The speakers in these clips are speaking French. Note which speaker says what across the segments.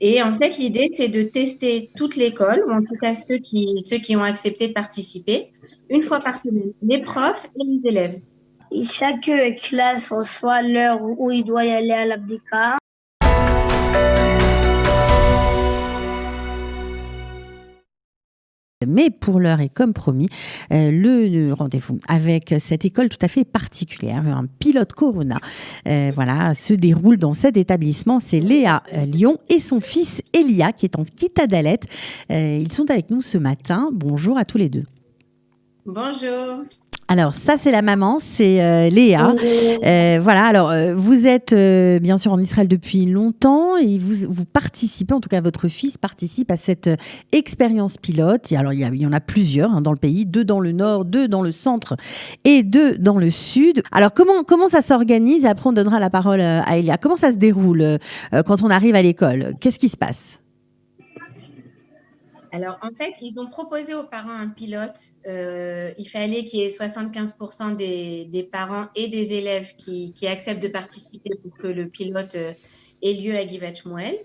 Speaker 1: Et en fait, l'idée, c'est de tester toute l'école, ou en tout cas ceux qui ont accepté de participer, une fois par semaine, les profs et les élèves.
Speaker 2: Et chaque classe reçoit l'heure où il doit y aller à l'abdika.
Speaker 3: Mais pour l'heure et comme promis, le rendez-vous avec cette école tout à fait particulière, un pilote Corona, voilà, se déroule dans cet établissement. C'est Léa Lyon et son fils Elia qui est en Kitadalette. Ils sont avec nous ce matin. Bonjour à tous les deux.
Speaker 1: Bonjour.
Speaker 3: Alors ça c'est la maman, c'est Léa. Voilà, alors vous êtes bien sûr en Israël depuis longtemps et vous participez, en tout cas votre fils participe à cette expérience pilote. Et alors il y en a plusieurs dans le pays, 2 dans le nord, 2 dans le centre et 2 dans le sud. Alors comment ça s'organise? Et après on donnera la parole à Elia. Comment ça se déroule quand on arrive à l'école? Qu'est-ce qui se passe?
Speaker 1: Alors, en fait, ils ont proposé aux parents un pilote. Il fallait qu'il y ait 75% des parents et des élèves qui acceptent de participer pour que le pilote ait lieu à Givat Shmuel.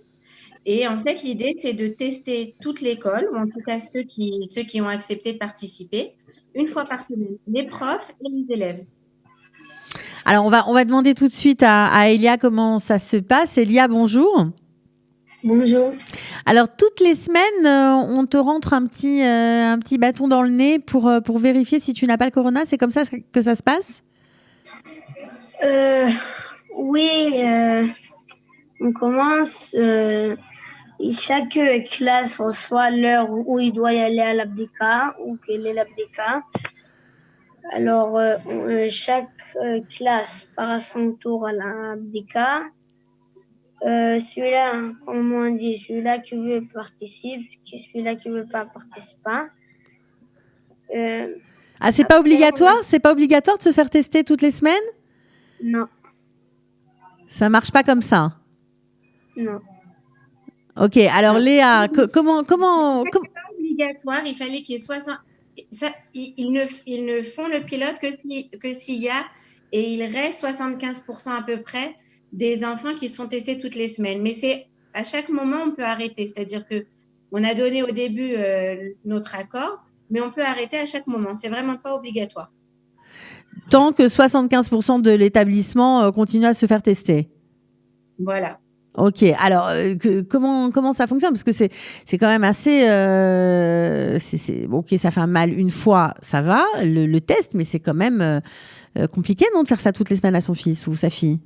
Speaker 1: Et en fait, l'idée, c'est de tester toute l'école, ou en tout cas ceux qui ont accepté de participer, une fois par semaine, les profs et les élèves.
Speaker 3: Alors, on va demander tout de suite à Elia comment ça se passe. Elia, bonjour.
Speaker 2: Bonjour.
Speaker 3: Alors, toutes les semaines, on te rentre un petit bâton dans le nez pour vérifier si tu n'as pas le corona. C'est comme ça que ça se passe?
Speaker 2: Oui, on commence. Et chaque classe reçoit l'heure où il doit y aller à l'abdika, ou quelle est l'abdika. Alors, chaque classe part à son tour à l'abdika. Celui-là, comme on dit, celui-là qui veut participe, celui-là qui veut pas participe pas.
Speaker 3: Ah, c'est pas obligatoire? C'est pas obligatoire de se faire tester toutes les semaines?
Speaker 2: Non.
Speaker 3: Ça marche pas comme ça?
Speaker 2: Non.
Speaker 3: Ok, alors Léa, comment...
Speaker 1: C'est pas obligatoire, il fallait qu'il y ait 60... Ils ne font le pilote que s'il y a, et il reste 75% à peu près des enfants qui se font tester toutes les semaines. Mais c'est à chaque moment, on peut arrêter. C'est-à-dire que on a donné au début notre accord, mais on peut arrêter à chaque moment. C'est vraiment pas obligatoire.
Speaker 3: Tant que 75% de l'établissement continue à se faire tester.
Speaker 1: Voilà.
Speaker 3: Ok, alors comment ça fonctionne? Parce que c'est quand même assez... ok, ça fait mal une fois, ça va, le test, mais c'est quand même compliqué, non, de faire ça toutes les semaines à son fils ou sa fille?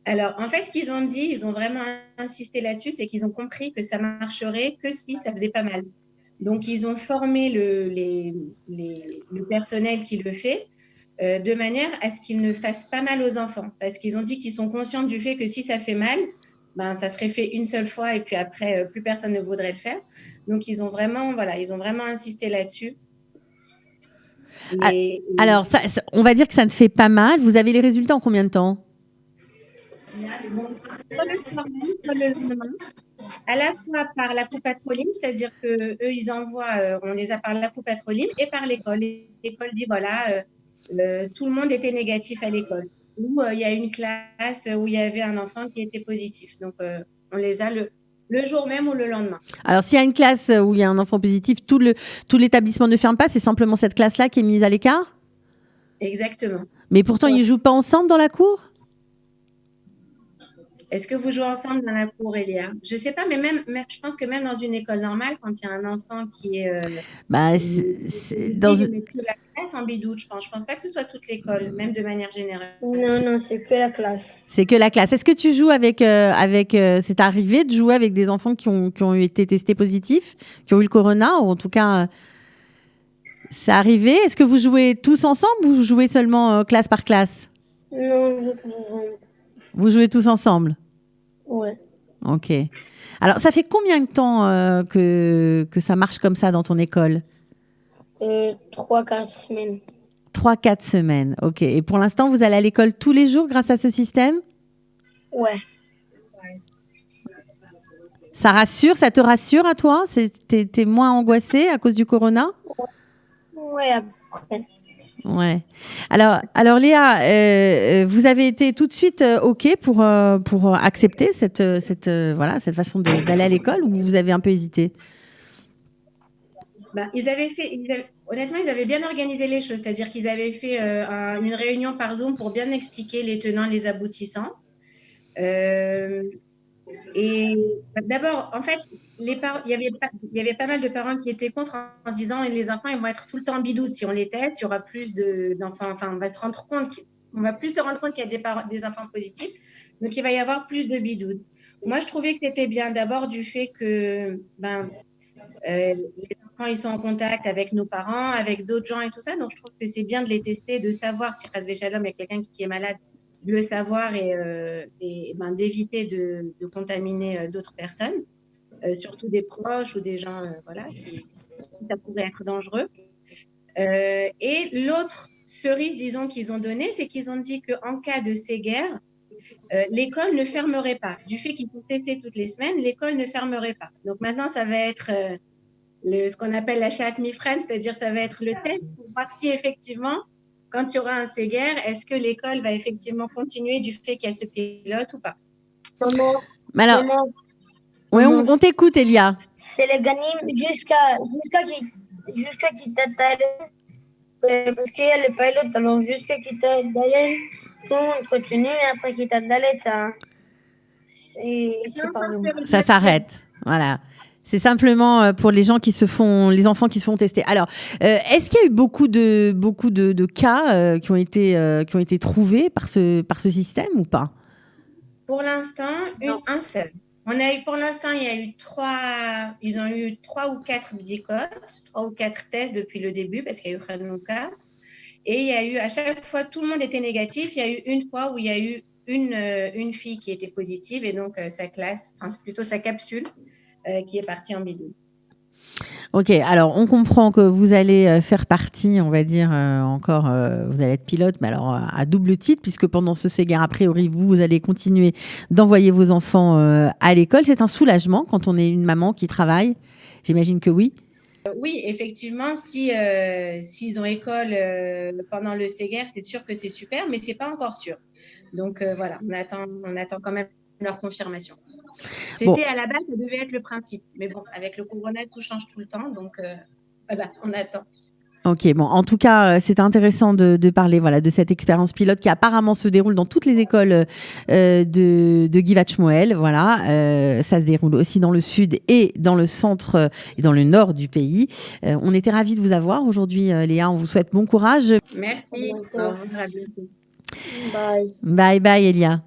Speaker 1: Alors, en fait, ce qu'ils ont dit, ils ont vraiment insisté là-dessus, c'est qu'ils ont compris que ça marcherait que si ça faisait pas mal. Donc, ils ont formé le personnel qui le fait de manière à ce qu'il ne fasse pas mal aux enfants. Parce qu'ils ont dit qu'ils sont conscients du fait que si ça fait mal, ben, ça serait fait une seule fois et puis après, plus personne ne voudrait le faire. Donc, ils ont vraiment insisté là-dessus.
Speaker 3: Alors, on va dire que ça te fait pas mal. Vous avez les résultats en combien de temps?
Speaker 1: Soit le soir même, soit le lendemain. À la fois par la coupe Patrolim, c'est-à-dire que eux ils envoient, on les a par la coupe Patrolim et par l'école. L'école dit voilà, tout le monde était négatif à l'école. Ou il y a une classe où il y avait un enfant qui était positif. Donc on les a le jour même ou le lendemain.
Speaker 3: Alors, s'il y a une classe où il y a un enfant positif, tout l'établissement ne ferme pas. C'est simplement cette classe-là qui est mise à l'écart?
Speaker 1: Exactement.
Speaker 3: Mais pourtant, ils ne jouent pas ensemble dans la cour?
Speaker 1: Est-ce que vous jouez ensemble dans la cour, Elia? Je ne sais pas, mais je pense que même dans une école normale, quand il y a un enfant qui est
Speaker 3: dans
Speaker 1: mais que la classe en bidouille, je pense. Je pense pas que ce soit toute l'école, même de manière générale.
Speaker 2: Non, c'est que la classe.
Speaker 3: C'est que la classe. Est-ce que tu joues c'est arrivé de jouer avec des enfants qui ont été testés positifs, qui ont eu le corona, ou en tout cas, c'est arrivé? Est-ce que vous jouez tous ensemble ou vous jouez seulement classe par classe?
Speaker 2: Non,
Speaker 3: Vous jouez tous ensemble?
Speaker 2: Ouais.
Speaker 3: Ok. Alors, ça fait combien de temps que ça marche comme ça dans ton école?
Speaker 2: 3-4 semaines.
Speaker 3: 3-4 semaines, ok. Et pour l'instant, vous allez à l'école tous les jours grâce à ce système?
Speaker 2: Ouais.
Speaker 3: Ça te rassure à toi? T'es moins angoissée à cause du corona?
Speaker 2: Ouais, après.
Speaker 3: Ouais. Alors Léa, vous avez été tout de suite OK pour accepter cette façon d'aller à l'école, ou vous avez un peu hésité?
Speaker 1: Honnêtement, ils avaient bien organisé les choses, c'est-à-dire qu'ils avaient fait une réunion par Zoom pour bien expliquer les tenants, les aboutissants. Et d'abord, en fait, il y avait pas mal de parents qui étaient contre en se disant les enfants ils vont être tout le temps en bidoute. Si on les teste, il y aura plus d'enfants. Enfin, on va plus se rendre compte qu'il y a des enfants positifs. Donc, il va y avoir plus de bidoutes. Moi, je trouvais que c'était bien d'abord du fait que les enfants ils sont en contact avec nos parents, avec d'autres gens et tout ça. Donc, je trouve que c'est bien de les tester, de savoir si Ras Shalom, il y a quelqu'un qui est malade, de le savoir et d'éviter de contaminer d'autres personnes, surtout des proches ou des gens qui ça pourrait être dangereux. Et l'autre cerise, disons, qu'ils ont donnée, c'est qu'ils ont dit qu'en cas de séguerre, l'école ne fermerait pas. Du fait qu'ils sont testés toutes les semaines, l'école ne fermerait pas. Donc maintenant, ça va être ce qu'on appelle la chat mi-friend, c'est-à-dire ça va être le test pour voir si effectivement, quand il y aura un séguerre, est-ce que l'école va effectivement continuer du fait qu'il y a ce pilote ou pas?
Speaker 3: Alors, oui, on t'écoute, Elia.
Speaker 2: C'est les ganim jusqu'à qu'il t'attale, parce qu'il y a le pilote, alors jusqu'à qu'il t'attale, tout le monde continue, et après qu'il t'attale, c'est par Zoom.
Speaker 3: Ça s'arrête, voilà. C'est simplement pour les enfants qui se font tester. Alors, est-ce qu'il y a eu beaucoup de cas qui ont été trouvés par ce système ou pas?
Speaker 1: Pour l'instant, un seul. Pour l'instant, ils ont eu 3 ou 4 bdicot, 3 ou 4 tests depuis le début parce qu'il y a eu Hanouka. Et il y a eu, à chaque fois, tout le monde était négatif. Il y a eu une fois où il y a eu une fille qui était positive et donc sa capsule qui est partie en bidou.
Speaker 3: Ok, alors on comprend que vous allez faire partie, on va dire, vous allez être pilote, mais alors à double titre, puisque pendant ce séguerre, a priori, vous allez continuer d'envoyer vos enfants à l'école. C'est un soulagement quand on est une maman qui travaille. J'imagine que oui.
Speaker 1: Oui, effectivement, s'ils ont école pendant le séguerre, c'est sûr que c'est super, mais c'est pas encore sûr. Donc voilà, on attend quand même leur confirmation. C'était à la base, ça devait être le principe. Mais bon, avec le corona, tout change tout le temps. Donc, voilà, on attend.
Speaker 3: Ok, bon, en tout cas, c'est intéressant de parler de cette expérience pilote qui apparemment se déroule dans toutes les écoles de Givat Shmuel. Voilà, ça se déroule aussi dans le sud et dans le centre et dans le nord du pays. On était ravis de vous avoir aujourd'hui, Léa. On vous souhaite bon courage.
Speaker 1: Merci. Au revoir, à bientôt.
Speaker 2: Bye.
Speaker 3: Bye bye, Elia.